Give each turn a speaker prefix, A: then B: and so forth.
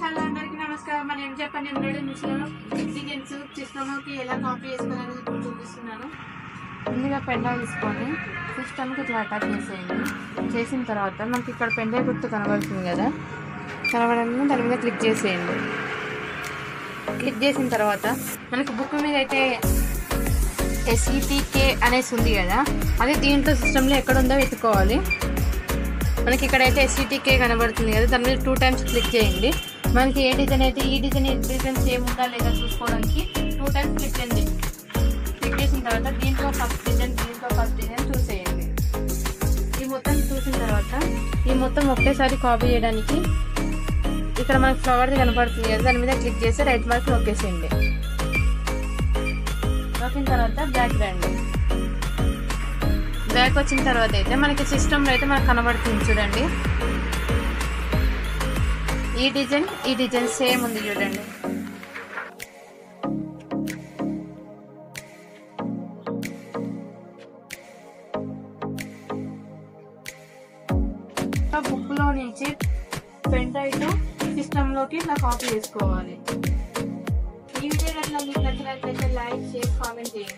A: Hello అందరికీ నమస్కారం. మరి ఏం చెప్పండి, ఎంబ్రాయిడరీ మిషన్లో డిజైన్స్ సిస్టమ్కి ఎలా కాపీ చేసుకోవాలని ఇప్పుడు చూపిస్తున్నాను. ముందుగా పెన్ తీసుకొని సిస్టమ్కి ఇట్లా అటాచ్ చేసేయండి. చేసిన తర్వాత మనకి ఇక్కడ పెన్ డ్రైవ్ గుర్తు కనబడుతుంది కదా, కనబడంగా దాని మీద క్లిక్ చేసేయండి. క్లిక్ చేసిన తర్వాత మనకి బుక్ మీద అయితే SETK అనేసి ఉంది కదా, అది దీంట్లో సిస్టంలో ఎక్కడ ఉందో వెతుక్కోవాలి. మనకి ఇక్కడైతే SETK కనబడుతుంది కదా, దాని మీద 2 times క్లిక్ చేయండి. మనకి ఏ డిజైన్ అయితే ఈ డిజైన్ సేమ్ ఉందా లేదా చూసుకోవడానికి 2 times క్లిక్ చేయండి. క్లిక్ చేసిన తర్వాత దీంట్లో ఫస్ట్ డిజైన్ చూసేయండి. ఈ మొత్తం చూసిన తర్వాత ఈ మొత్తం ఒకేసారి కాపీ చేయడానికి ఇక్కడ మనకి ఫ్లవర్ది కనపడుతుంది కదా, దాని మీద క్లిక్ చేసి రైట్ మార్క్ నొక్కేసేయండి. నొక్కిన తర్వాత బ్యాక్ రండి. బ్యాక్ వచ్చిన తర్వాత అయితే మనకి సిస్టంలో అయితే మనకు కనబడుతుంది చూడండి. ఈ డిజైన్ సేమ్ ఉంది చూడండి. బుక్లో నుంచి పెన్ డ్రైవ్ సిస్టంలోకి ఇట్లా కాపీ చేసుకోవాలి. ఈ వీడియో మీకు నచ్చినట్లయితే లైక్, షేర్, కామెంట్ చేయండి.